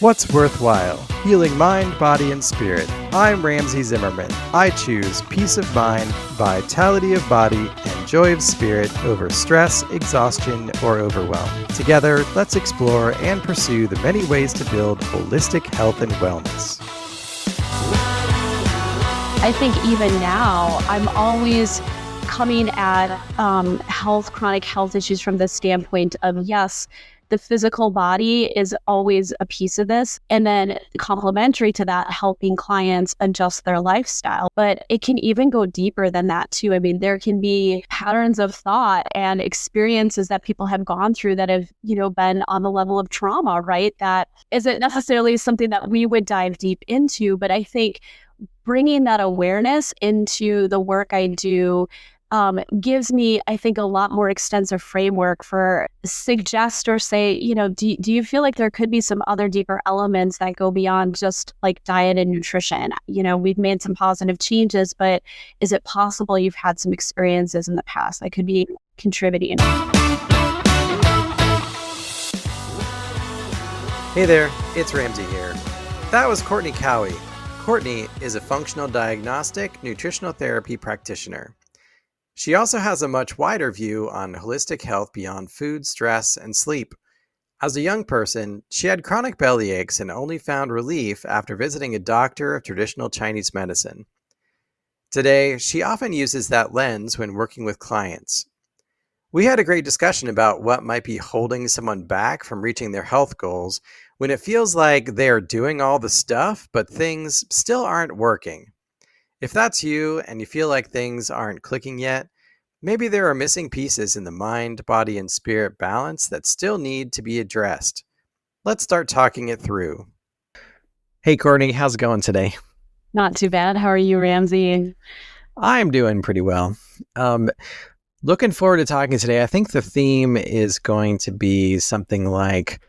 What's worthwhile? Healing mind, body, and spirit. I'm Ramsey Zimmerman. I choose peace of mind, vitality of body, and joy of spirit over stress, exhaustion, or overwhelm. Together, let's explore and pursue the many ways to build holistic health and wellness. I think even now, I'm always coming at chronic health issues from the standpoint of, yes, the physical body is always a piece of this. And then complementary to that, helping clients adjust their lifestyle. But it can even go deeper than that too. I mean, there can be patterns of thought and experiences that people have gone through that have, been on the level of trauma, right? That isn't necessarily something that we would dive deep into. But I think bringing that awareness into the work I do gives me, I think, a lot more extensive framework for suggest or say, do you feel like there could be some other deeper elements that go beyond just like diet and nutrition? We've made some positive changes, but is it possible you've had some experiences in the past that could be contributing? Hey there, it's Ramsey here. That was Courtney Cowie. Courtney is a functional diagnostic nutritional therapy practitioner. She also has a much wider view on holistic health beyond food, stress, and sleep. As a young person, she had chronic belly aches and only found relief after visiting a doctor of traditional Chinese medicine. Today, she often uses that lens when working with clients. We had a great discussion about what might be holding someone back from reaching their health goals when it feels like they are doing all the stuff, but things still aren't working. If that's you and you feel like things aren't clicking yet, maybe there are missing pieces in the mind, body, and spirit balance that still need to be addressed. Let's start talking it through. Hey, Courtney, how's it going today? Not too bad. How are you, Ramsey? I'm doing pretty well. Looking forward to talking today. I think the theme is going to be something like,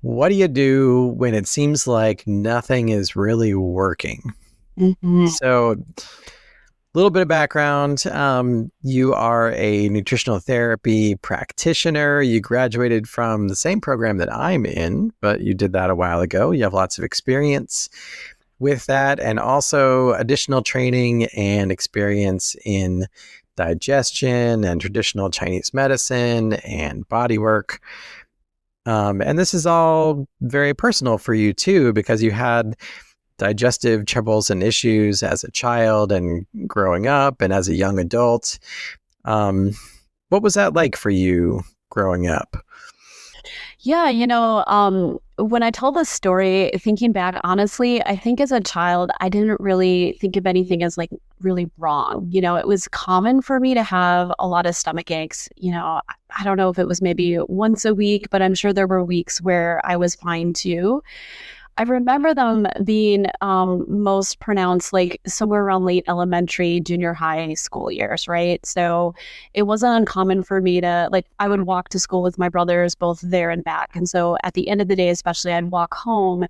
what do you do when it seems like nothing is really working? Mm-hmm. So, a little bit of background. You are a nutritional therapy practitioner. You graduated from the same program that I'm in, but you did that a while ago. You have lots of experience with that and also additional training and experience in digestion and traditional Chinese medicine and body work. And this is all very personal for you too, because you had digestive troubles and issues as a child and growing up and as a young adult. What was that like for you growing up? Yeah, when I tell this story, thinking back, honestly, I think as a child, I didn't really think of anything as like really wrong. It was common for me to have a lot of stomach aches. I don't know if it was maybe once a week, but I'm sure there were weeks where I was fine too. I remember them being most pronounced like somewhere around late elementary, junior high school years, right? So it wasn't uncommon for me to, I would walk to school with my brothers, both there and back. And so at the end of the day, especially, I'd walk home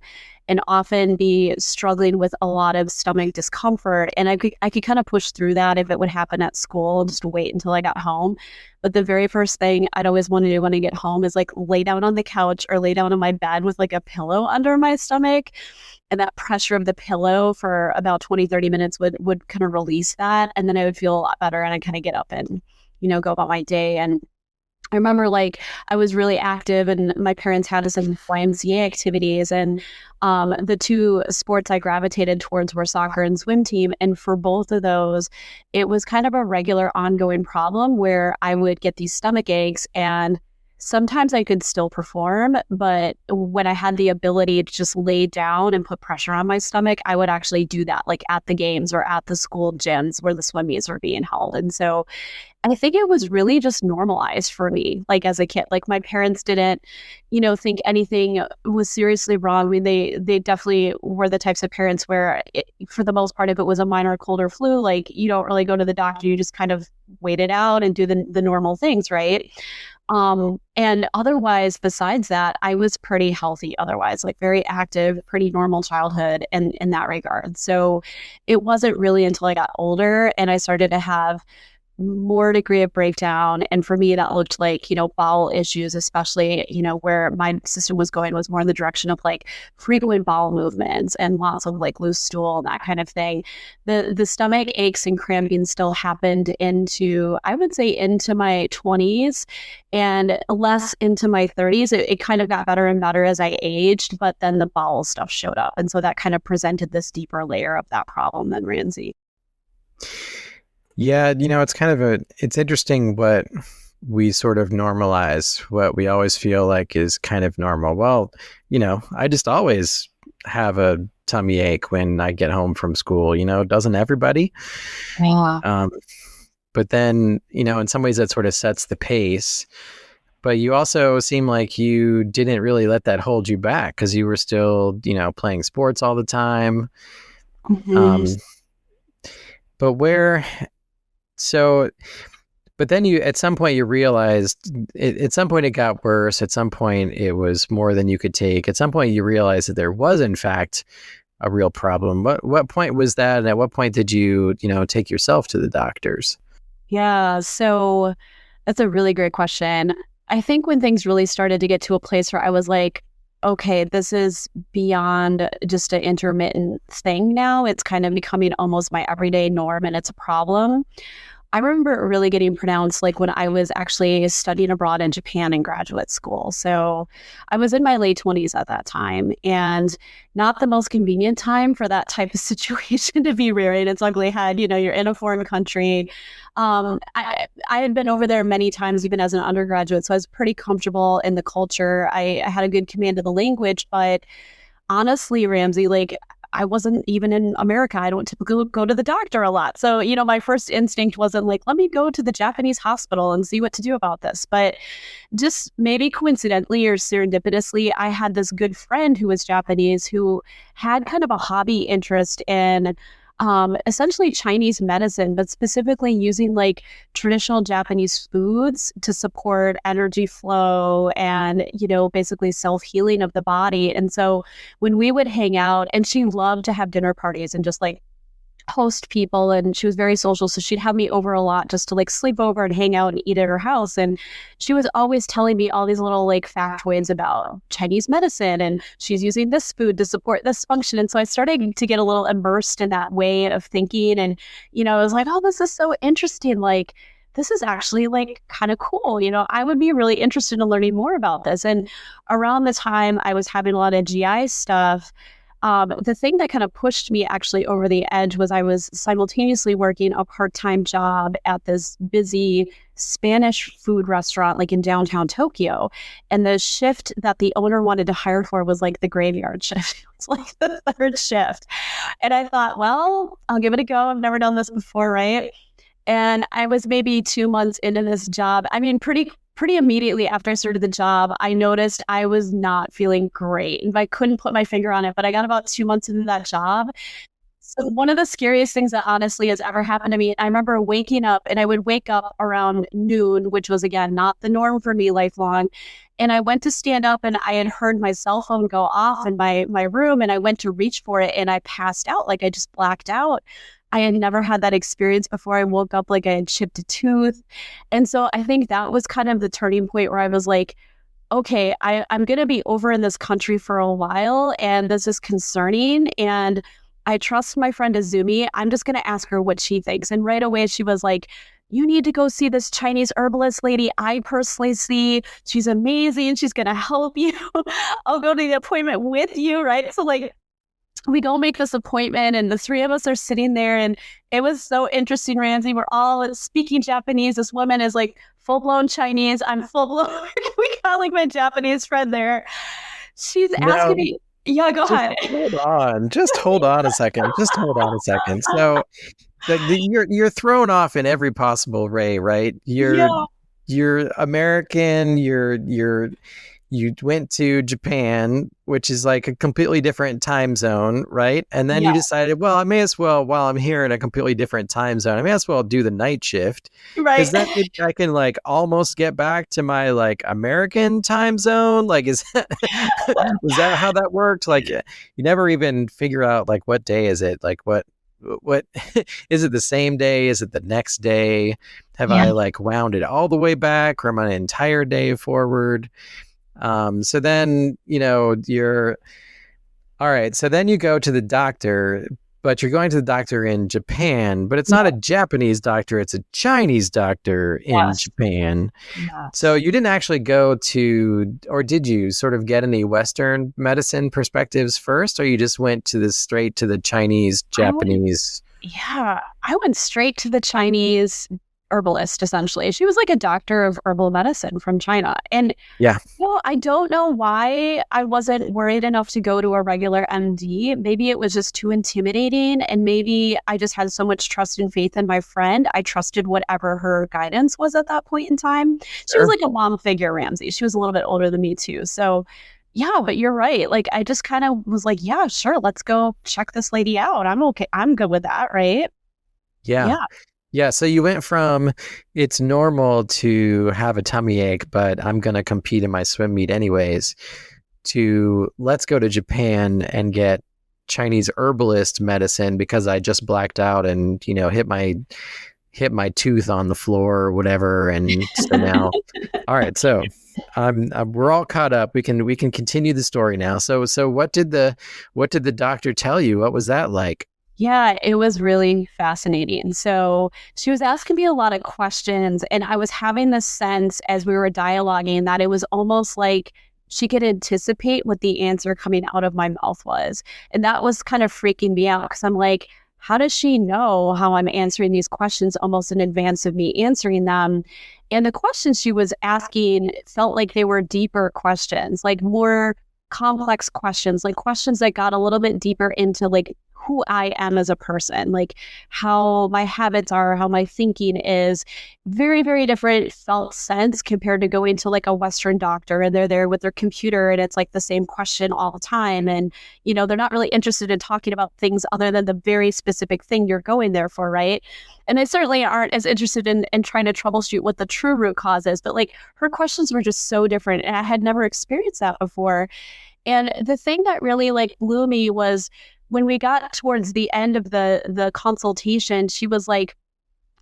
and often be struggling with a lot of stomach discomfort. And I could kind of push through that if it would happen at school, just wait until I got home. But the very first thing I'd always want to do when I get home is lay down on the couch or lay down on my bed with a pillow under my stomach. And that pressure of the pillow for about 20, 30 minutes would kind of release that. And then I would feel a lot better and I'd kind of get up and, go about my day. And I remember I was really active and my parents had us in YMCA activities, and the two sports I gravitated towards were soccer and swim team. And for both of those, it was kind of a regular ongoing problem where I would get these stomach aches, and sometimes I could still perform, but when I had the ability to just lay down and put pressure on my stomach, I would actually do that at the games or at the school gyms where the swim meets were being held. And so I think it was really just normalized for me, as a kid. My parents didn't, think anything was seriously wrong. I mean, they definitely were the types of parents where, for the most part, if it was a minor cold or flu, you don't really go to the doctor. You just kind of wait it out and do the normal things, right? And otherwise, besides that, I was pretty healthy otherwise, very active, pretty normal childhood in that regard. So it wasn't really until I got older and I started to have more degree of breakdown. And for me, that looked like, bowel issues, especially, where my system was going was more in the direction of like frequent bowel movements and lots of like loose stool and that kind of thing. The stomach aches and cramping still happened into, I would say, into my 20s and less into my 30s. It kind of got better and better as I aged, but then the bowel stuff showed up. And so that kind of presented this deeper layer of that problem then, Ramsey. Yeah, it's interesting what we sort of normalize, what we always feel like is kind of normal. Well, I just always have a tummy ache when I get home from school, doesn't everybody? Yeah. But then, in some ways that sort of sets the pace. But you also seem like you didn't really let that hold you back because you were still, playing sports all the time. Mhm. But but then at some point you realized, at some point it got worse. At some point it was more than you could take. At some point you realized that there was in fact a real problem. What point was that? And at what point did you, take yourself to the doctors? Yeah. So that's a really great question. I think when things really started to get to a place where I was like, okay, this is beyond just an intermittent thing now. It's kind of becoming almost my everyday norm and it's a problem. I remember it really getting pronounced like when I was actually studying abroad in Japan in graduate school. So I was in my late 20s at that time and not the most convenient time for that type of situation to be rearing its ugly head. You're in a foreign country. I had been over there many times, even as an undergraduate, so I was pretty comfortable in the culture. I had a good command of the language, but honestly, Ramsey, like I wasn't even in America. I don't typically go to the doctor a lot. So, my first instinct wasn't like, let me go to the Japanese hospital and see what to do about this. But just maybe coincidentally or serendipitously, I had this good friend who was Japanese who had kind of a hobby interest in essentially Chinese medicine, but specifically using like traditional Japanese foods to support energy flow and, basically self-healing of the body. And so when we would hang out, and she loved to have dinner parties and just like host people, and she was very social, so she'd have me over a lot just to like sleep over and hang out and eat at her house. And she was always telling me all these little like factoids about Chinese medicine, and she's using this food to support this function. And so I started to get a little immersed in that way of thinking, and I was like, oh, this is so interesting, like this is actually like kind of cool. I would be really interested in learning more about this. And around the time I was having a lot of GI stuff, the thing that kind of pushed me actually over the edge was I was simultaneously working a part-time job at this busy Spanish food restaurant, like in downtown Tokyo. And the shift that the owner wanted to hire for was like the graveyard shift. It's like the third shift. And I thought, well, I'll give it a go. I've never done this before, right? And I was maybe 2 months into this job. I mean, pretty immediately after I started the job, I noticed I was not feeling great. And I couldn't put my finger on it, but I got about 2 months into that job. So one of the scariest things that honestly has ever happened to me, I remember waking up, and I would wake up around noon, which was again not the norm for me lifelong. And I went to stand up, and I had heard my cell phone go off in my room, and I went to reach for it, and I passed out, like I just blacked out. I had never had that experience before. I woke up like I had chipped a tooth. And so I think that was kind of the turning point where I was like, okay, I'm going to be over in this country for a while, and this is concerning. And I trust my friend Azumi. I'm just going to ask her what she thinks. And right away, she was like, you need to go see this Chinese herbalist lady I personally see. She's amazing. She's going to help you. I'll go to the appointment with you, right? So like, we go make this appointment, and the three of us are sitting there, and it was so interesting, Ramsey. We're all speaking Japanese. This woman is like full-blown Chinese. I'm full-blown. We got like my Japanese friend there. She's Now, asking me, yeah, go ahead. hold on. Just hold on a second. Just hold on a second. So you're thrown off in every possible way, right? Yeah, You're American. You went to Japan, which is like a completely different time zone, right? And then you yeah, decided, well, I may as well, while I'm here in a completely different time zone, I may as well do the night shift because right. then I can like almost get back to my like American time zone. Like, was that how that worked? Like, you never even figure out like what day is it? Like, what? what is it the same day? Is it the next day? Have Yeah. I like wound it all the way back or am I an entire day forward? So then, you're all right. So then you go to the doctor, but you're going to the doctor in Japan, but it's not a Japanese doctor, it's a Chinese doctor in Yes. Japan. So Yes. you didn't actually go to, or did you sort of get any Western medicine perspectives first, or you just went to the straight to the Chinese, I went Japanese? Yeah, I went straight to the Chinese herbalist, essentially. She was like a doctor of herbal medicine from China. And Yeah, I don't know why I wasn't worried enough to go to a regular MD. Maybe it was just too intimidating. And maybe I just had so much trust and faith in my friend. I trusted whatever her guidance was at that point in time. She was sure. like a mom figure, Ramsey. She was a little bit older than me, too. So, yeah, but you're right. Like, I just kind of was like, yeah, sure, let's go check this lady out. I'm okay. I'm good with that. Right. Yeah. Yeah. Yeah, so you went from it's normal to have a tummy ache, but I'm going to compete in my swim meet anyways, to let's go to Japan and get Chinese herbalist medicine because I just blacked out and, hit my tooth on the floor or whatever. And so now, all right, so we're all caught up. We can continue the story now. So what did the doctor tell you? What was that like? Yeah, it was really fascinating. So she was asking me a lot of questions, and I was having this sense as we were dialoguing that it was almost like she could anticipate what the answer coming out of my mouth was. And that was kind of freaking me out because I'm like, how does she know how I'm answering these questions almost in advance of me answering them? And the questions she was asking felt like they were deeper questions, like more complex questions, like questions that got a little bit deeper into like who I am as a person, like how my habits are, how my thinking is. Very, very different felt sense compared to going to like a Western doctor and they're there with their computer and it's like the same question all the time. And, they're not really interested in talking about things other than the very specific thing you're going there for, right? And they certainly aren't as interested in trying to troubleshoot what the true root cause is. But like her questions were just so different. And I had never experienced that before. And the thing that really like blew me was when we got towards the end of the consultation, she was like,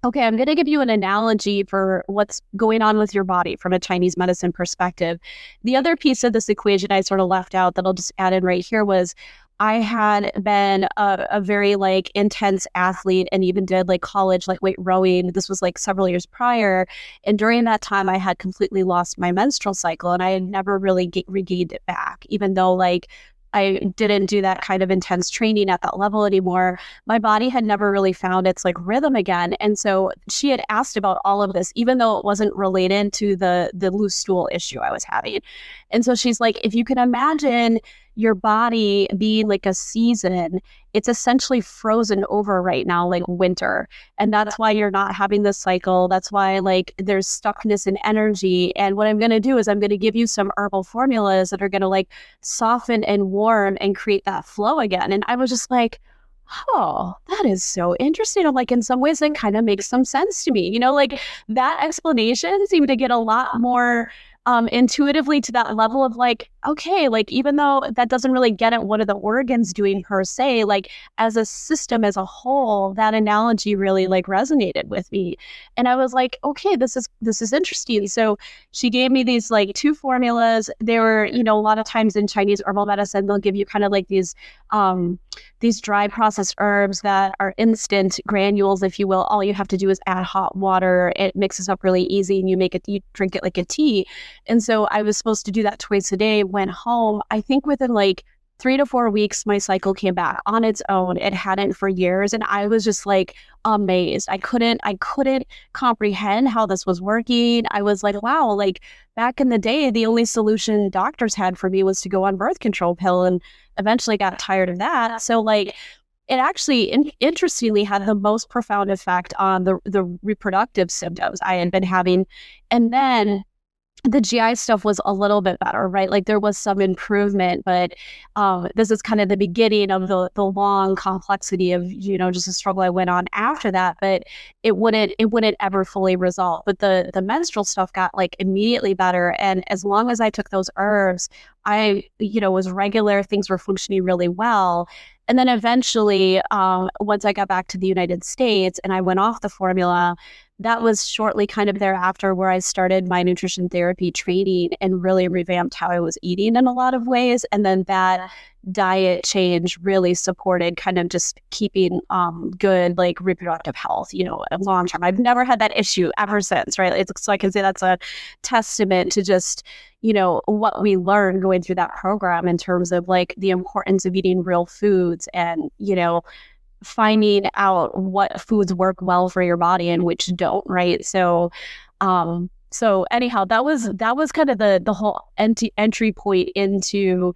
okay, I'm going to give you an analogy for what's going on with your body from a Chinese medicine perspective. The other piece of this equation I sort of left out that I'll just add in right here was I had been a very like intense athlete and even did like college lightweight rowing. This was like several years prior. And during that time, I had completely lost my menstrual cycle and I had never really regained it back, even though like I didn't do that kind of intense training at that level anymore. My body had never really found its like rhythm again. And so she had asked about all of this, even though it wasn't related to the loose stool issue I was having. And so she's like, if you can imagine your body being like a season, it's essentially frozen over right now, like winter. And that's why you're not having this cycle. That's why like there's stuckness in energy. And what I'm going to do is I'm going to give you some herbal formulas that are going to like soften and warm and create that flow again. And I was just like, oh, that is so interesting. I'm like, in some ways, it kind of makes some sense to me. Like that explanation seemed to get a lot more intuitively to that level of like, okay, like even though that doesn't really get at what are the organs doing per se, like as a system as a whole, that analogy really like resonated with me. And I was like, okay, this is interesting. So she gave me these like two formulas. They were, a lot of times in Chinese herbal medicine, they'll give you kind of like these dry processed herbs that are instant granules, if you will. All you have to do is add hot water. It mixes up really easy and you drink it like a tea. And so I was supposed to do that twice a day, went home. I think within like 3 to 4 weeks, my cycle came back on its own. It hadn't for years. And I was just like amazed. I couldn't comprehend how this was working. I was like, wow, like back in the day, the only solution doctors had for me was to go on birth control pill and eventually got tired of that. So like it actually interestingly had the most profound effect on the reproductive symptoms I had been having. And then the GI stuff was a little bit better, right? Like there was some improvement, but this is kind of the beginning of the long complexity of, just a struggle I went on after that, but it wouldn't ever fully resolve. But the menstrual stuff got like immediately better. And as long as I took those herbs, I, was regular, things were functioning really well. And then eventually, once I got back to the United States and I went off the formula, that was shortly kind of thereafter where I started my nutrition therapy training and really revamped how I was eating in a lot of ways. And then that diet change really supported kind of just keeping good like reproductive health, long term. I've never had that issue ever since, right? So I can say that's a testament to just what we learned going through that program in terms of like the importance of eating real foods and finding out what foods work well for your body and which don't, right? So anyhow, that was kind of the whole entry point into,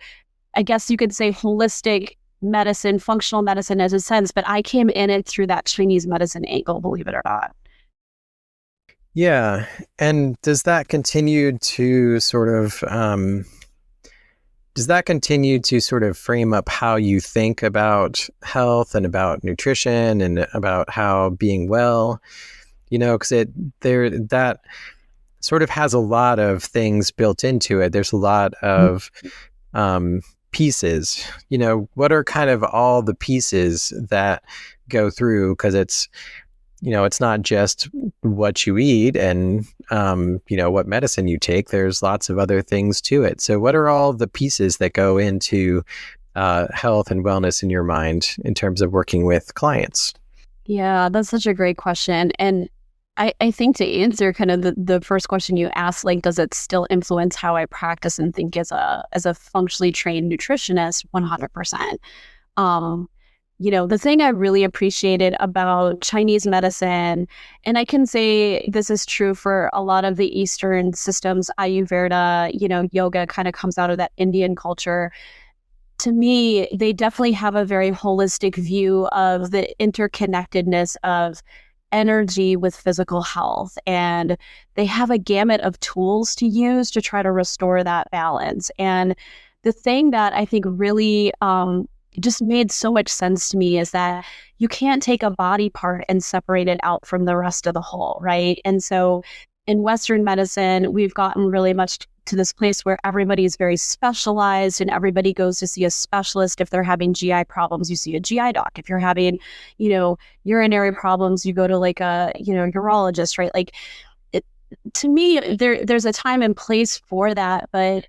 I guess you could say, holistic medicine, functional medicine as a sense, but I came in it through that Chinese medicine angle, believe it or not. Yeah. And does that continue to sort of frame up how you think about health and about nutrition and about how being well, because that sort of has a lot of things built into it. There's a lot of pieces. What are kind of all the pieces that go through? Because it's not just what you eat and, what medicine you take. There's lots of other things to it. So what are all the pieces that go into health and wellness in your mind in terms of working with clients? Yeah, that's such a great question. And I think to answer kind of the first question you asked, like, does it still influence how I practice and think as a functionally trained nutritionist? 100%. The thing I really appreciated about Chinese medicine, and I can say this is true for a lot of the Eastern systems, Ayurveda, yoga kind of comes out of that Indian culture. To me, they definitely have a very holistic view of the interconnectedness of energy with physical health. And they have a gamut of tools to use to try to restore that balance. And the thing that I think really just made so much sense to me is that you can't take a body part and separate it out from the rest of the whole, right? And so in Western medicine, we've gotten really much to this place where everybody's very specialized and everybody goes to see a specialist. If they're having GI problems, you see a GI doc. If you're having, urinary problems, you go to like a, urologist, right? Like to me, there's a time and place for that. But,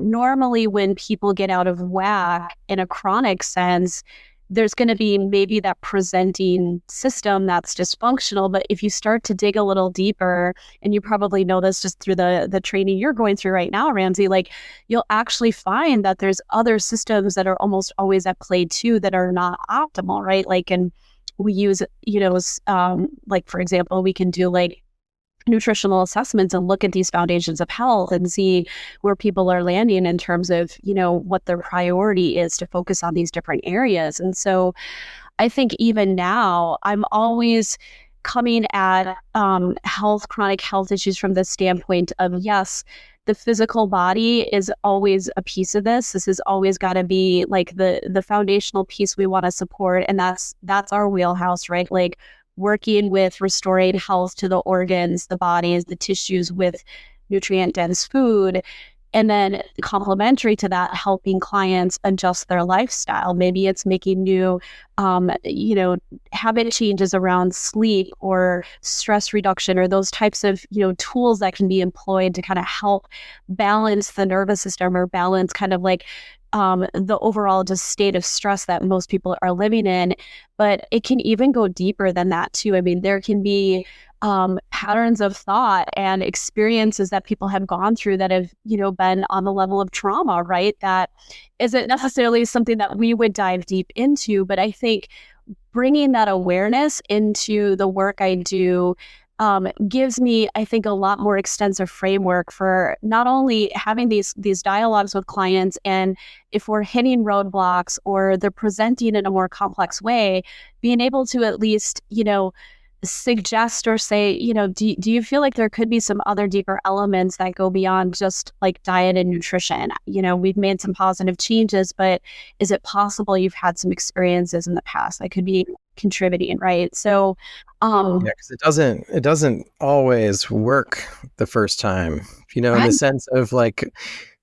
normally when people get out of whack in a chronic sense, there's going to be maybe that presenting system that's dysfunctional. But if you start to dig a little deeper, and you probably know this just through the training you're going through right now, Ramsey, like you'll actually find that there's other systems that are almost always at play too that are not optimal, right? Like, and we use, like, for example, we can do like nutritional assessments and look at these foundations of health and see where people are landing in terms of, what their priority is to focus on these different areas. And so I think even now I'm always coming at chronic health issues from the standpoint of, yes, the physical body is always a piece of this. This has always got to be like the foundational piece we want to support. And that's our wheelhouse, right? Like working with restoring health to the organs, the bodies, the tissues with nutrient-dense food. And then complementary to that, helping clients adjust their lifestyle. Maybe it's making new, habit changes around sleep or stress reduction or those types of, tools that can be employed to kind of help balance the nervous system or balance kind of like the overall just state of stress that most people are living in. But it can even go deeper than that too. I mean, there can be patterns of thought and experiences that people have gone through that have, been on the level of trauma, right? That isn't necessarily something that we would dive deep into, but I think bringing that awareness into the work I do gives me, I think, a lot more extensive framework for not only having these dialogues with clients, and if we're hitting roadblocks or they're presenting in a more complex way, being able to at least, suggest or say, do you feel like there could be some other deeper elements that go beyond just like diet and nutrition? We've made some positive changes, but is it possible you've had some experiences in the past that could be contributing, right? So yeah, because it doesn't always work the first time, in right. the sense of like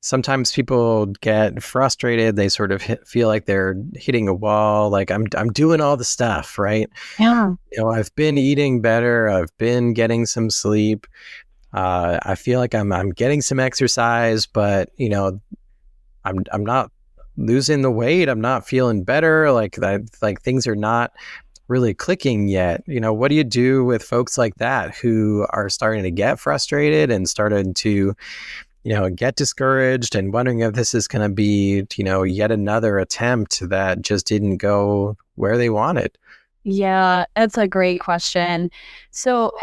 sometimes people get frustrated. They sort of feel like they're hitting a wall. Like I'm doing all the stuff, right? Yeah. I've been eating better. I've been getting some sleep. I feel like I'm getting some exercise, but I'm not losing the weight. I'm not feeling better. Like things are not really clicking yet. What do you do with folks like that who are starting to get frustrated and started to get discouraged and wondering if this is going to be, yet another attempt that just didn't go where they wanted? Yeah, that's a great question. So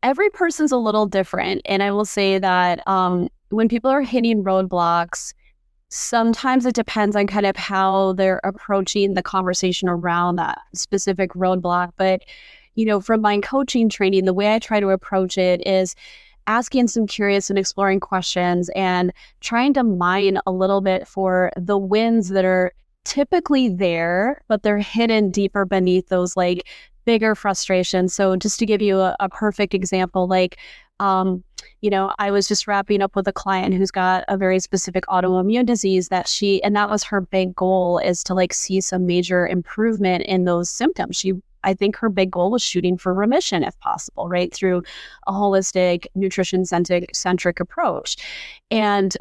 every person's a little different. And I will say that when people are hitting roadblocks, sometimes it depends on kind of how they're approaching the conversation around that specific roadblock. But, from my coaching training, the way I try to approach it is asking some curious and exploring questions and trying to mine a little bit for the wins that are typically there, but they're hidden deeper beneath those like bigger frustrations. So just to give you a perfect example, like, I was just wrapping up with a client who's got a very specific autoimmune disease and that was her big goal, is to like see some major improvement in those symptoms. I think her big goal was shooting for remission if possible, right? Through a holistic, nutrition centric approach. And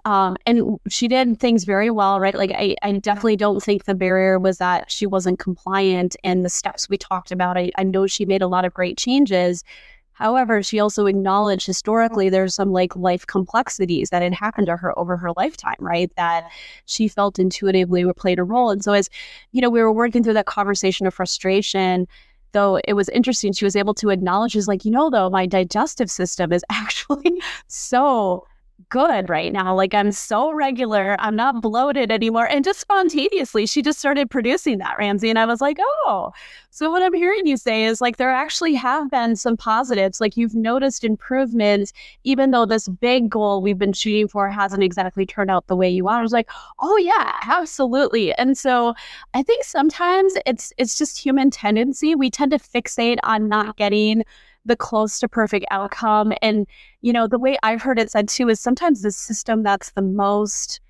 she did things very well, right? Like I definitely don't think the barrier was that she wasn't compliant and the steps we talked about. I know she made a lot of great changes. However, she also acknowledged historically there's some like life complexities that had happened to her over her lifetime, right? That she felt intuitively played a role. And so as, we were working through that conversation of frustration, though it was interesting, she was able to acknowledge, is like, though my digestive system is actually so good right now. Like I'm so regular, I'm not bloated anymore. And just spontaneously, she just started producing that, Ramsey. And I was like, oh, so what I'm hearing you say is like, there actually have been some positives. Like you've noticed improvements, even though this big goal we've been shooting for hasn't exactly turned out the way you want. I was like, oh yeah, absolutely. And so I think sometimes it's just human tendency. We tend to fixate on not getting the close to perfect outcome. And, the way I've heard it said too is sometimes the system that's the most,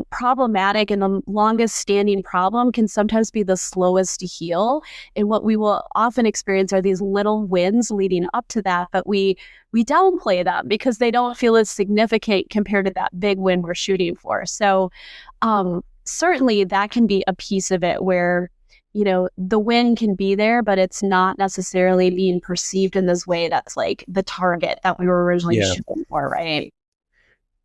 problematic and the longest standing problem can sometimes be the slowest to heal. And what we will often experience are these little wins leading up to that, but we downplay them because they don't feel as significant compared to that big win we're shooting for. So certainly that can be a piece of it where the win can be there, but it's not necessarily being perceived in this way that's like the target that we were originally shooting for, right?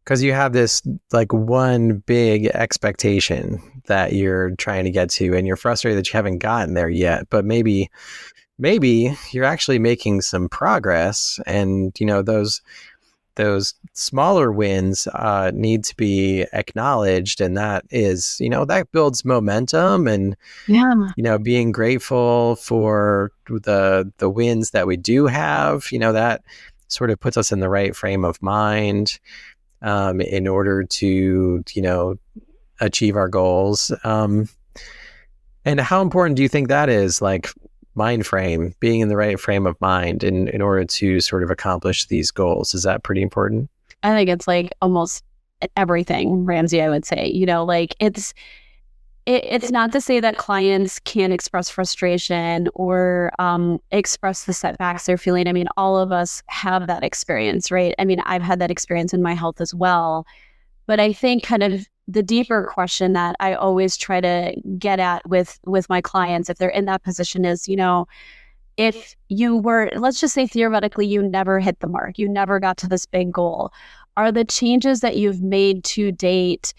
Because you have this like one big expectation that you're trying to get to, and you're frustrated that you haven't gotten there yet. But maybe you're actually making some progress, and those smaller wins need to be acknowledged, and that is that builds momentum. And being grateful for the wins that we do have, that sort of puts us in the right frame of mind in order to achieve our goals. And how important do you think that is, like mind frame, being in the right frame of mind in order to sort of accomplish these goals? Is that pretty important? I think it's like almost everything, Ramsey, I would say. Like it's not to say that clients can't express frustration or express the setbacks they're feeling. I mean, all of us have that experience, right? I mean, I've had that experience in my health as well. But I think kind of the deeper question that I always try to get at with my clients, if they're in that position, is, if you were, let's just say theoretically, you never hit the mark, you never got to this big goal, are the changes that you've made to date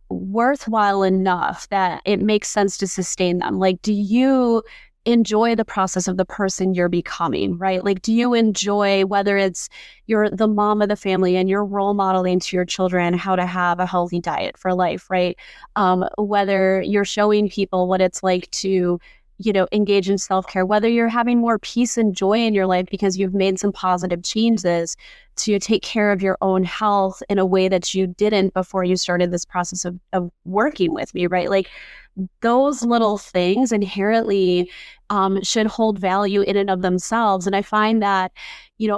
worthwhile enough that it makes sense to sustain them? Like, do you enjoy the process of the person you're becoming, right? Like, do you enjoy, whether it's you're the mom of the family and you're role modeling to your children how to have a healthy diet for life, right? Whether you're showing people what it's like to, engage in self-care, whether you're having more peace and joy in your life because you've made some positive changes, to take care of your own health in a way that you didn't before you started this process of working with me, right? Like those little things inherently should hold value in and of themselves. And I find that,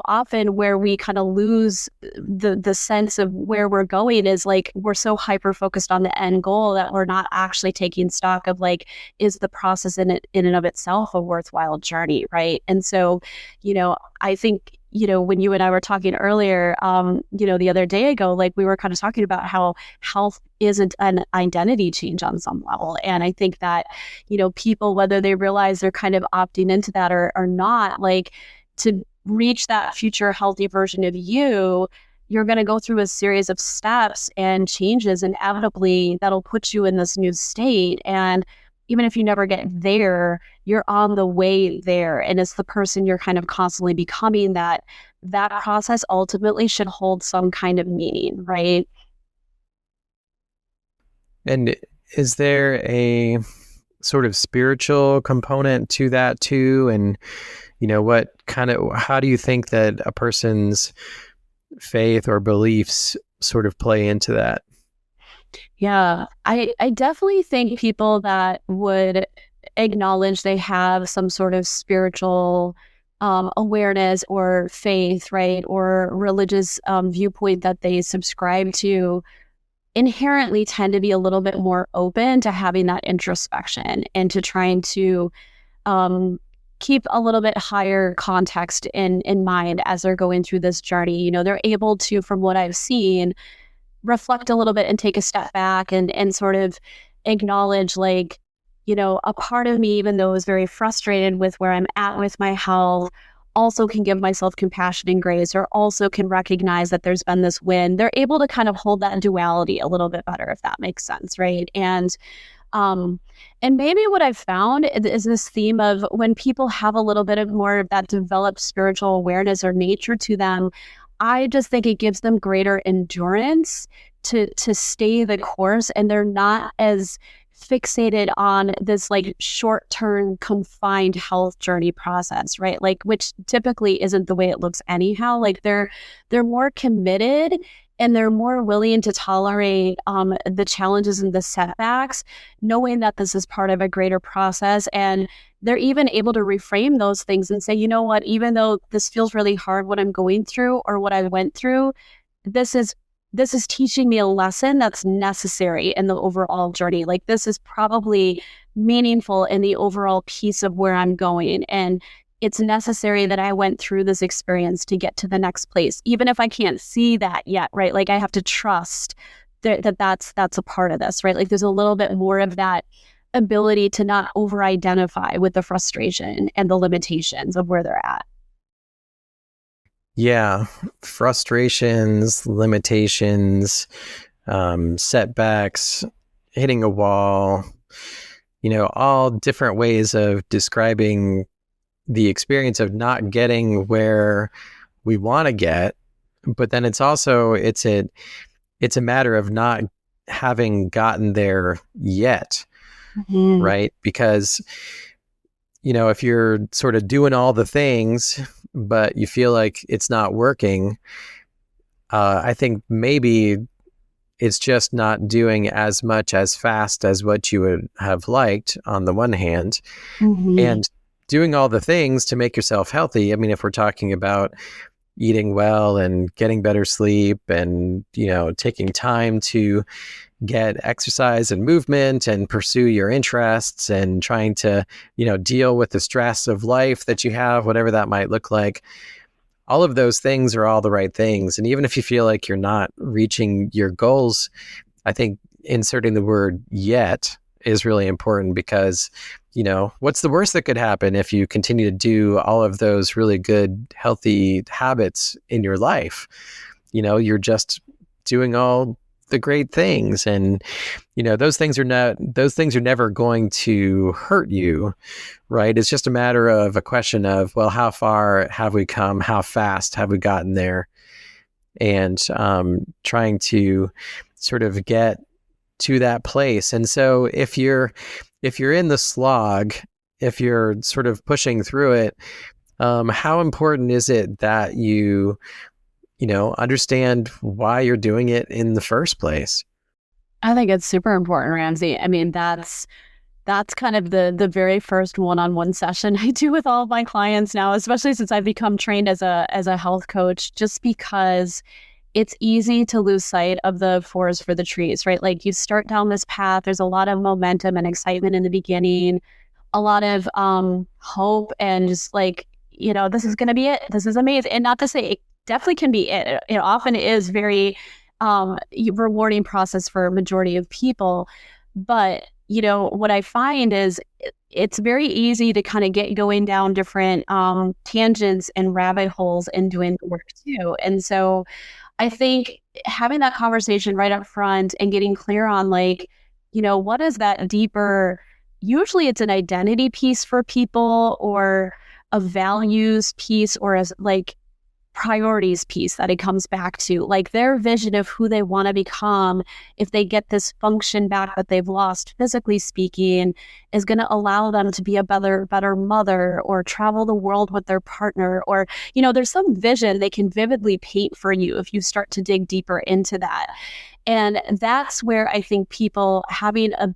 often where we kind of lose the sense of where we're going is like we're so hyper focused on the end goal that we're not actually taking stock of like, is the process in and of itself a worthwhile journey, right? And so, I think, when you and I were talking earlier, the other day ago, like we were kind of talking about how health isn't an identity change on some level. And I think that, people, whether they realize they're kind of opting into that or not, like to reach that future healthy version of you, you're going to go through a series of steps and changes inevitably that'll put you in this new state. And even if you never get there, you're on the way there. And it's the person you're kind of constantly becoming that process ultimately should hold some kind of meaning, right? And is there a sort of spiritual component to that too? And, how do you think that a person's faith or beliefs sort of play into that? Yeah, I definitely think people that would acknowledge they have some sort of spiritual awareness or faith, right, or religious viewpoint that they subscribe to inherently tend to be a little bit more open to having that introspection and to trying to keep a little bit higher context in mind as they're going through this journey. They're able to, from what I've seen, reflect a little bit and take a step back and sort of acknowledge like, a part of me, even though is very frustrated with where I'm at with my health, also can give myself compassion and grace, or also can recognize that there's been this win. They're able to kind of hold that duality a little bit better, if that makes sense, right? And maybe what I've found is this theme of when people have a little bit of more of that developed spiritual awareness or nature to them, I just think it gives them greater endurance to stay the course, and they're not as fixated on this like short-term confined health journey process, right? Like, which typically isn't the way it looks anyhow. Like they're more committed and they're more willing to tolerate the challenges and the setbacks, knowing that this is part of a greater process. And they're even able to reframe those things and say, you know what, even though this feels really hard, what I'm going through or what I went through, this is teaching me a lesson that's necessary in the overall journey. Like this is probably meaningful in the overall piece of where I'm going. And it's necessary that I went through this experience to get to the next place, even if I can't see that yet, right? Like I have to trust that's a part of this, right? Like there's a little bit more of that ability to not over-identify with the frustration and the limitations of where they're at. Yeah, frustrations, limitations, setbacks, hitting a wall, all different ways of describing the experience of not getting where we want to get. But then it's a matter of not having gotten there yet, right? Because, if you're sort of doing all the things, but you feel like it's not working, I think maybe it's just not doing as much as fast as what you would have liked on the one hand. And doing all the things to make yourself healthy. I mean, if we're talking about eating well and getting better sleep and, taking time to get exercise and movement and pursue your interests and trying to, deal with the stress of life that you have, whatever that might look like. All of those things are all the right things. And even if you feel like you're not reaching your goals, I think inserting the word yet is really important because, what's the worst that could happen if you continue to do all of those really good, healthy habits in your life? You're just doing all the great things, and those things are never going to hurt you, right? It's just a matter of a question of, well, how far have we come? How fast have we gotten there? And trying to sort of get to that place. And so if you're in the slog, if you're sort of pushing through it, how important is it that you understand why you're doing it in the first place. I think it's super important, Ramsey. I mean, that's kind of the very first one-on-one session I do with all of my clients now, especially since I've become trained as a health coach, just because it's easy to lose sight of the forest for the trees, right? Like you start down this path, there's a lot of momentum and excitement in the beginning, a lot of hope and just like, this is going to be it. This is amazing. And not to say it definitely can be it. It often is very rewarding process for a majority of people. But, what I find is it's very easy to kind of get going down different tangents and rabbit holes and doing the work too. And so I think having that conversation right up front and getting clear on like, what is that deeper, usually it's an identity piece for people or a values piece or as like priorities piece that it comes back to, like their vision of who they want to become if they get this function back that they've lost physically speaking is going to allow them to be a better mother or travel the world with their partner or there's some vision they can vividly paint for you if you start to dig deeper into that. And that's where I think people having a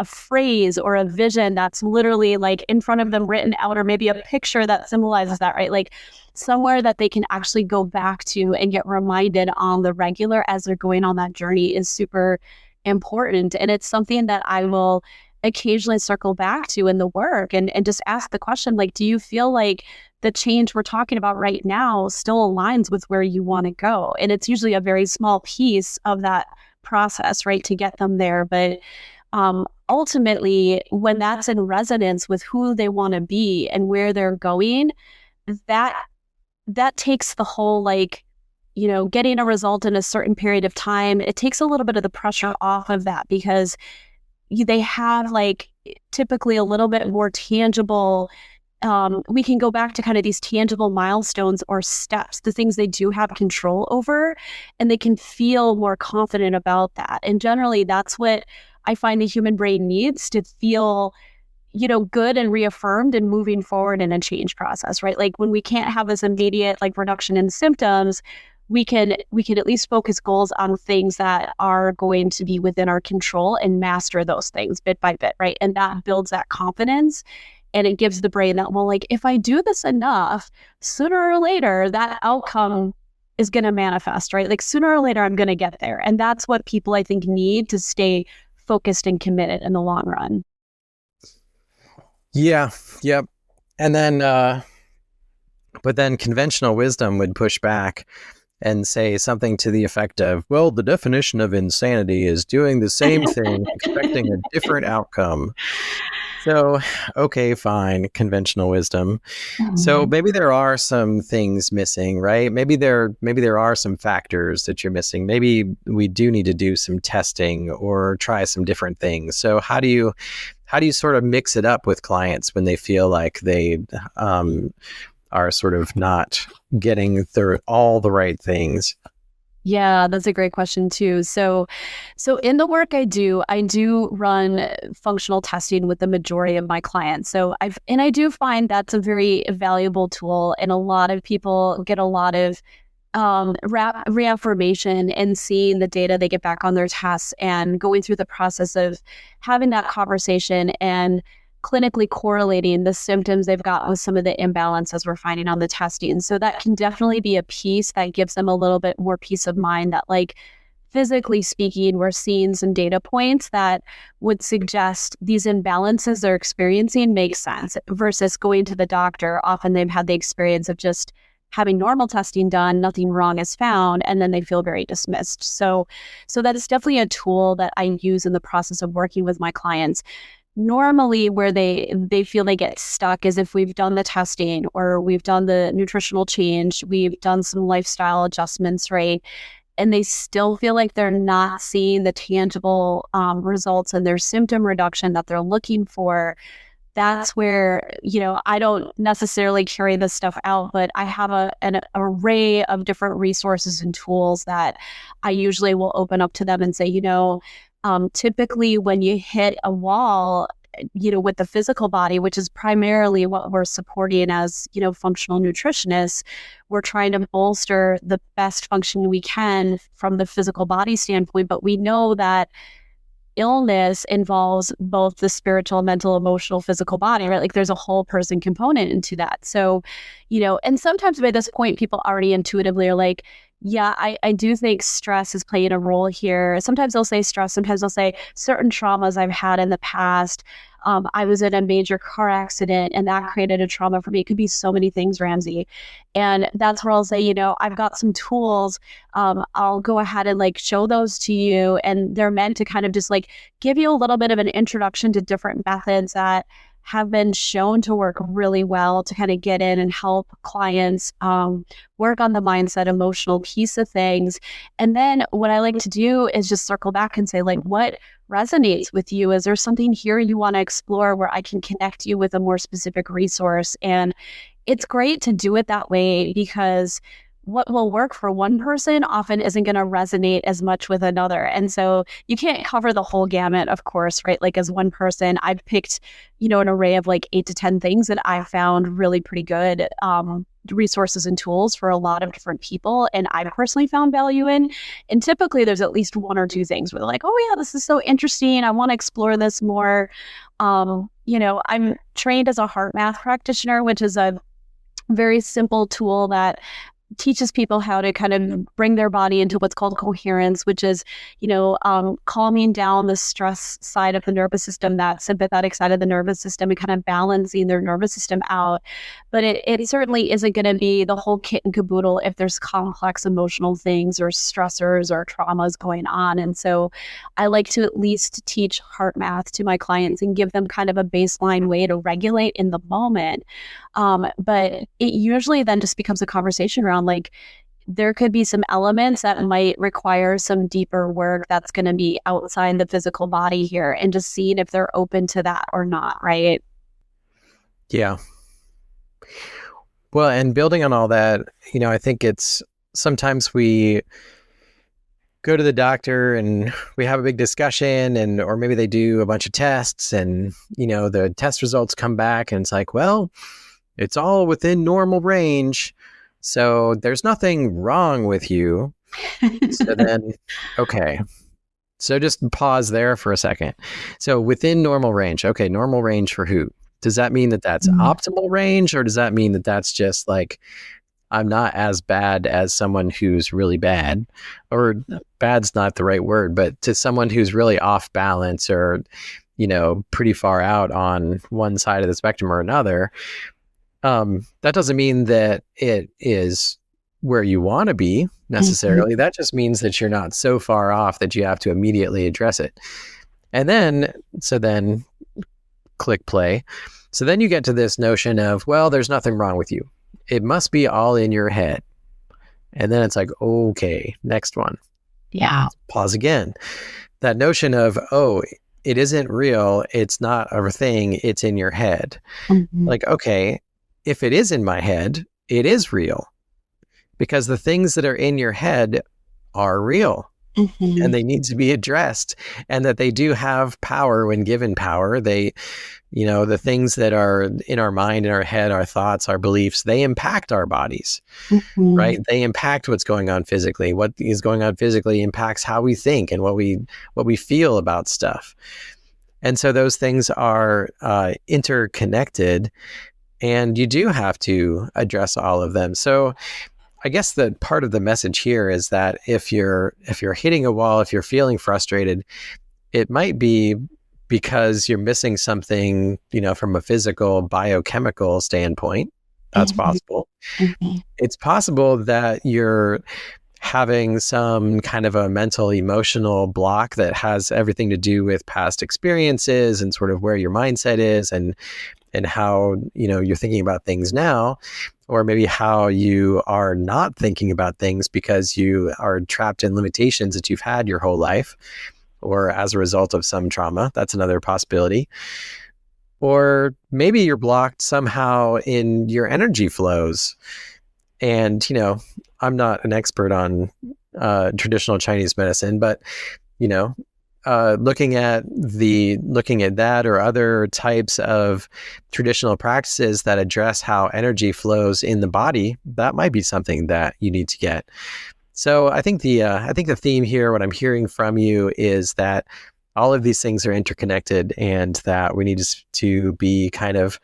phrase or a vision that's literally like in front of them written out, or maybe a picture that symbolizes that, right? Like somewhere that they can actually go back to and get reminded on the regular as they're going on that journey is super important. And it's something that I will occasionally circle back to in the work and just ask the question, like, do you feel like the change we're talking about right now still aligns with where you want to go? And it's usually a very small piece of that process, right, to get them there. But ultimately, when that's in resonance with who they want to be and where they're going, that takes the whole like, getting a result in a certain period of time. It takes a little bit of the pressure off of that because they have like typically a little bit more tangible. We can go back to kind of these tangible milestones or steps, the things they do have control over, and they can feel more confident about that. And generally, that's what I find the human brain needs to feel, good and reaffirmed and moving forward in a change process, right? Like when we can't have this immediate like reduction in symptoms, we can at least focus goals on things that are going to be within our control and master those things bit by bit, right? And that builds that confidence. And it gives the brain that, well, like if I do this enough, sooner or later, that outcome is going to manifest, right? Like sooner or later, I'm going to get there. And that's what people, I think, need to stay focused and committed in the long run. Yeah. Yep. And then, but then conventional wisdom would push back and say something to the effect of, well, the definition of insanity is doing the same thing, expecting a different outcome. So, okay, fine, conventional wisdom. So maybe there are some things missing, right? Maybe there are some factors that you're missing. Maybe we do need to do some testing or try some different things. So how do you sort of mix it up with clients when they feel like they are sort of not getting through all the right things? Yeah, that's a great question too. So in the work I do run functional testing with the majority of my clients. So I do find that's a very valuable tool, and a lot of people get a lot of reaffirmation and seeing the data they get back on their tests and going through the process of having that conversation and clinically correlating the symptoms they've got with some of the imbalances we're finding on the testing. So that can definitely be a piece that gives them a little bit more peace of mind that, like, physically speaking, we're seeing some data points that would suggest these imbalances they're experiencing make sense versus going to the doctor. Often they've had the experience of just having normal testing done, nothing wrong is found, and then they feel very dismissed. So that is definitely a tool that I use in the process of working with my clients. Normally, where they feel they get stuck is if we've done the testing or we've done the nutritional change, we've done some lifestyle adjustments, right? And they still feel like they're not seeing the tangible results in their symptom reduction that they're looking for. That's where, I don't necessarily carry this stuff out, but I have an array of different resources and tools that I usually will open up to them and say, typically when you hit a wall, with the physical body, which is primarily what we're supporting as, functional nutritionists. We're trying to bolster the best function we can from the physical body standpoint, but we know that illness involves both the spiritual, mental, emotional, physical body, right? Like there's a whole person component into that. So, and sometimes by this point, people already intuitively are like, yeah, I do think stress is playing a role here. Sometimes they'll say stress, sometimes they'll say certain traumas I've had in the past. I was in a major car accident and that created a trauma for me. It could be so many things, Ramsey. And that's where I'll say, I've got some tools. I'll go ahead and like show those to you. And they're meant to kind of just like give you a little bit of an introduction to different methods that have been shown to work really well to kind of get in and help clients work on the mindset, emotional piece of things. And then what I like to do is just circle back and say, like, what resonates with you? Is there something here you want to explore where I can connect you with a more specific resource? And it's great to do it that way because what will work for one person often isn't going to resonate as much with another. And so you can't cover the whole gamut, of course, right? Like as one person, I've picked, an array of like 8 to 10 things that I found really pretty good resources and tools for a lot of different people. And I personally found value in. And typically there's at least 1 or 2 things where they're like, oh yeah, this is so interesting. I want to explore this more. I'm trained as a heart math practitioner, which is a very simple tool that teaches people how to kind of bring their body into what's called coherence, which is, calming down the stress side of the nervous system, that sympathetic side of the nervous system, and kind of balancing their nervous system out. But it certainly isn't going to be the whole kit and caboodle if there's complex emotional things or stressors or traumas going on. And so I like to at least teach heart math to my clients and give them kind of a baseline way to regulate in the moment. But it usually then just becomes a conversation around like, there could be some elements that might require some deeper work that's going to be outside the physical body here, and just seeing if they're open to that or not, right? Yeah. Well, and building on all that, I think it's sometimes we go to the doctor and we have a big discussion or maybe they do a bunch of tests and, the test results come back and it's like, well, it's all within normal range. So there's nothing wrong with you. So then, okay. So just pause there for a second. So within normal range. Okay, normal range for who? Does that mean that that's optimal range, or does that mean that that's just like, I'm not as bad as someone who's really bad? Or bad's not the right word, but to someone who's really off balance or, pretty far out on one side of the spectrum or another. That doesn't mean that it is where you want to be necessarily. That just means that you're not so far off that you have to immediately address it. And then click play. So then you get to this notion of, well, there's nothing wrong with you. It must be all in your head. And then it's like, okay, next one. Yeah. Pause again. That notion of, oh, it isn't real. It's not a thing. It's in your head. Like, okay, if it is in my head, it is real, because the things that are in your head are real and they need to be addressed, and that they do have power when given power. They, the things that are in our mind, in our head, our thoughts, our beliefs, they impact our bodies, right? They impact what's going on physically. What is going on physically impacts how we think and what we feel about stuff. And so those things are interconnected. And you do have to address all of them. So I guess the part of the message here is that if you're hitting a wall, if you're feeling frustrated, it might be because you're missing something, from a physical, biochemical standpoint. That's possible. It's possible that you're having some kind of a mental, emotional block that has everything to do with past experiences and sort of where your mindset is and how, you're thinking about things now, or maybe how you are not thinking about things because you are trapped in limitations that you've had your whole life, or as a result of some trauma. That's another possibility. Or maybe you're blocked somehow in your energy flows. And, I'm not an expert on traditional Chinese medicine, but, looking at that or other types of traditional practices that address how energy flows in the body, that might be something that you need to get. So I think the theme here, what I'm hearing from you, is that all of these things are interconnected, and that we need to be kind of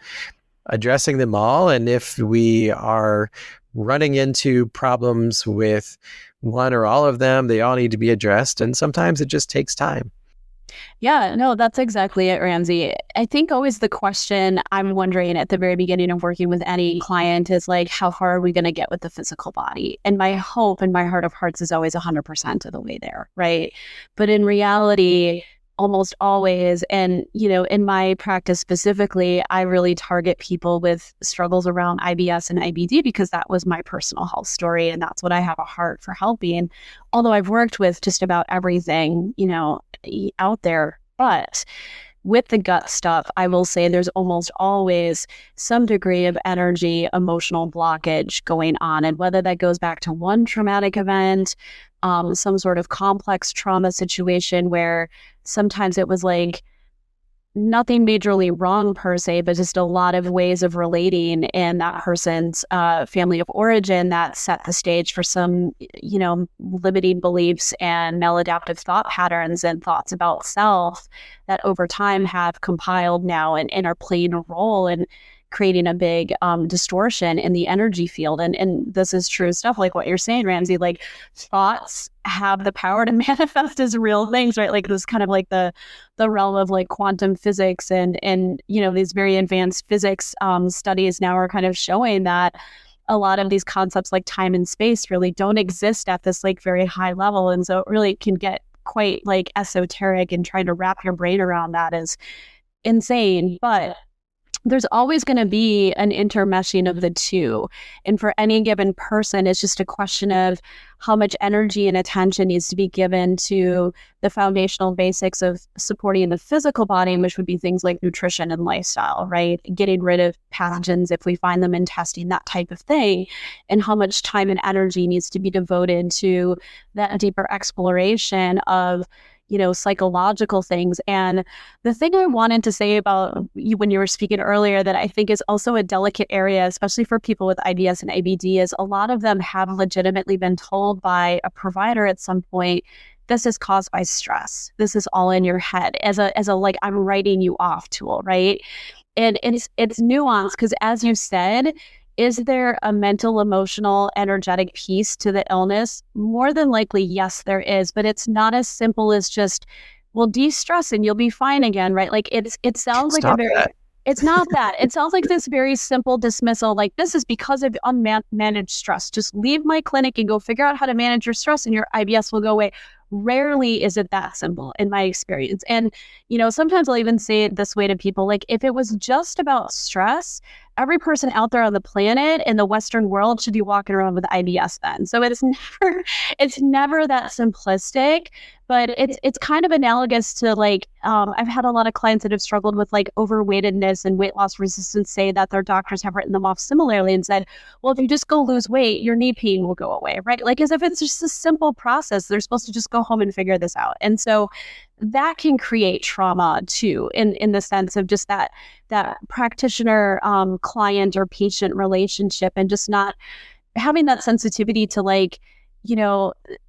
addressing them all. And if we are running into problems with one or all of them, they all need to be addressed. And sometimes it just takes time. Yeah, no, that's exactly it, Ramsey. I think always the question I'm wondering at the very beginning of working with any client is like, how far are we going to get with the physical body? And my hope in my heart of hearts is always 100% of the way there, right? But in reality, almost always, and in my practice specifically, I really target people with struggles around IBS and IBD because that was my personal health story, and that's what I have a heart for helping. Although I've worked with just about everything, out there, but with the gut stuff, I will say there's almost always some degree of energy, emotional blockage going on. And whether that goes back to one traumatic event, some sort of complex trauma situation where sometimes it was like nothing majorly wrong per se, but just a lot of ways of relating in that person's family of origin that set the stage for some, limiting beliefs and maladaptive thought patterns and thoughts about self that over time have compiled now and are playing a role in creating a big distortion in the energy field. And this is true stuff like what you're saying, Ramsey, like thoughts have the power to manifest as real things, right? Like this kind of like the realm of like quantum physics and these very advanced physics studies now are kind of showing that a lot of these concepts like time and space really don't exist at this like very high level. And so it really can get quite like esoteric, and trying to wrap your brain around that is insane. But there's always going to be an intermeshing of the two. And for any given person, it's just a question of how much energy and attention needs to be given to the foundational basics of supporting the physical body, which would be things like nutrition and lifestyle, right? Getting rid of pathogens if we find them in testing, that type of thing. And how much time and energy needs to be devoted to that deeper exploration of psychological things. And the thing I wanted to say about you when you were speaking earlier that I think is also a delicate area, especially for people with IBS and IBD, is a lot of them have legitimately been told by a provider at some point, this is caused by stress. This is all in your head as a like, I'm writing you off tool, right? And it's nuanced because, as you said, is there a mental, emotional, energetic piece to the illness? More than likely, yes, there is, but it's not as simple as just, well, de-stress and you'll be fine again, right? Like it sounds like it's not that. It sounds like this very simple dismissal, like this is because of unmanaged stress. Just leave my clinic and go figure out how to manage your stress and your IBS will go away. Rarely is it that simple in my experience. And, sometimes I'll even say it this way to people, like if it was just about stress, every person out there on the planet in the Western world should be walking around with IBS then. So it's never that simplistic, but it's kind of analogous to like, I've had a lot of clients that have struggled with like overweightedness and weight loss resistance say that their doctors have written them off similarly and said, well, if you just go lose weight, your knee pain will go away, right? Like as if it's just a simple process. They're supposed to just go home and figure this out. And so that can create trauma too, in the sense of just that practitioner client or patient relationship, and just not having that sensitivity to like,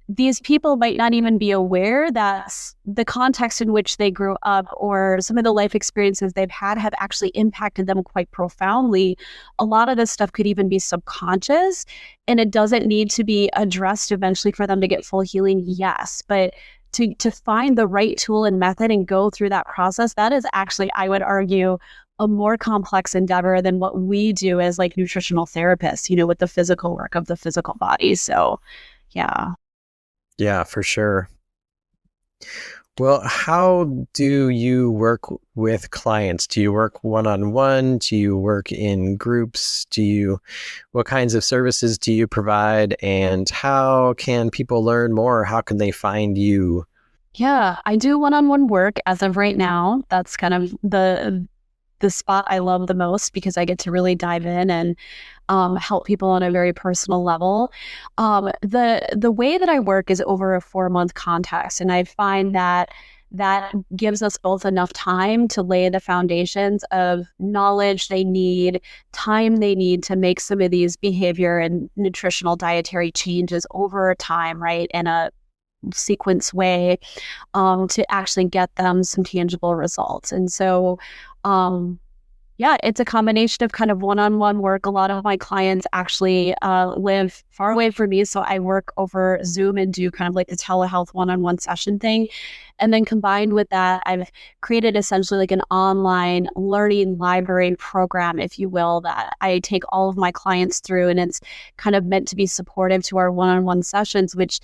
these people might not even be aware that the context in which they grew up or some of the life experiences they've had have actually impacted them quite profoundly. A lot of this stuff could even be subconscious, and it doesn't need to be addressed eventually for them to get full healing. Yes, but to find the right tool and method and go through that process, that is actually, I would argue, a more complex endeavor than what we do as like nutritional therapists, with the physical work of the physical body. So, yeah. Yeah, for sure. Well, how do you work with clients? Do you work one-on-one? Do you work in groups? What kinds of services do you provide? And how can people learn more? How can they find you? Yeah, I do one-on-one work as of right now. That's kind of the spot I love the most because I get to really dive in and help people on a very personal level. The way that I work is over a 4-month context, and I find that that gives us both enough time to lay the foundations of knowledge they need, time they need to make some of these behavior and nutritional dietary changes over time, right? In a sequence way, to actually get them some tangible results. And so, yeah, it's a combination of kind of one-on-one work. A lot of my clients actually live far away from me, so I work over Zoom and do kind of like the telehealth one-on-one session thing. And then combined with that, I've created essentially like an online learning library program, if you will, that I take all of my clients through, and it's kind of meant to be supportive to our one-on-one sessions, which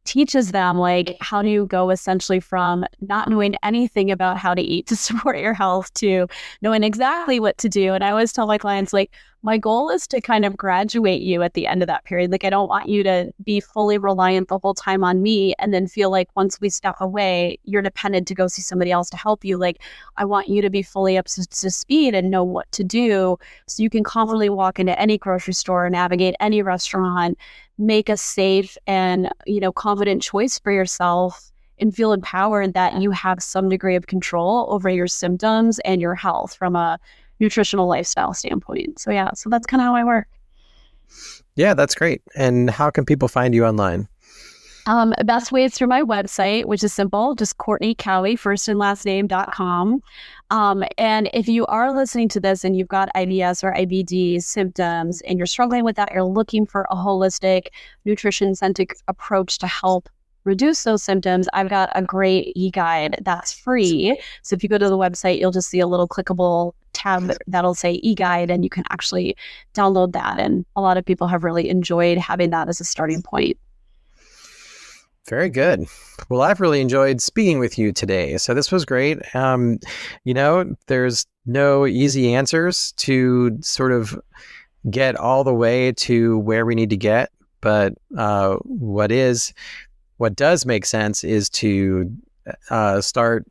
teaches them like how do you go essentially from not knowing anything about how to eat to support your health to knowing exactly what to do. And I always tell my clients, like, my goal is to kind of graduate you at the end of that period. Like, I don't want you to be fully reliant the whole time on me and then feel like once we step away, you're dependent to go see somebody else to help you. Like, I want you to be fully up to speed and know what to do so you can confidently walk into any grocery store, navigate any restaurant, make a safe and, confident choice for yourself, and feel empowered that you have some degree of control over your symptoms and your health from a nutritional lifestyle standpoint. So yeah, so that's kind of how I work. Yeah, that's great. And how can people find you online? Best way is through my website, which is simple, just Courtney Cowie, firstandlastname.com. And if you are listening to this and you've got IBS or IBD symptoms and you're struggling with that, you're looking for a holistic, nutrition-centric approach to help reduce those symptoms, I've got a great e-guide that's free. So if you go to the website, you'll just see a little clickable tab that'll say e-guide, and you can actually download that. And a lot of people have really enjoyed having that as a starting point. Very good. Well, I've really enjoyed speaking with you today. So this was great. There's no easy answers to sort of get all the way to where we need to get. But what does make sense is to start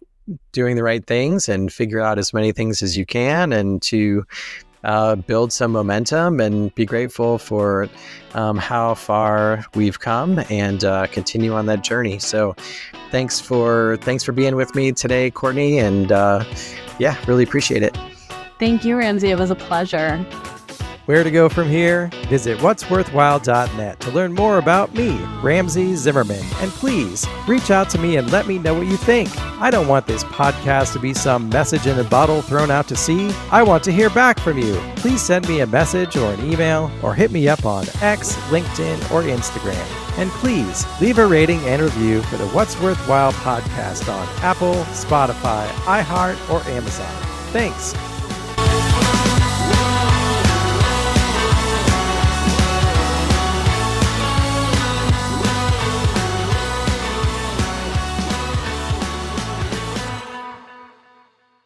doing the right things and figure out as many things as you can, and to build some momentum and be grateful for how far we've come, and continue on that journey. So thanks for being with me today, Courtney. And really appreciate it. Thank you, Ramsey. It was a pleasure. Where to go from here? Visit whatsworthwhile.net to learn more about me, Ramsey Zimmerman. And please reach out to me and let me know what you think. I don't want this podcast to be some message in a bottle thrown out to sea. I want to hear back from you. Please send me a message or an email, or hit me up on X, LinkedIn, or Instagram. And please leave a rating and review for the What's Worthwhile podcast on Apple, Spotify, iHeart, or Amazon. Thanks.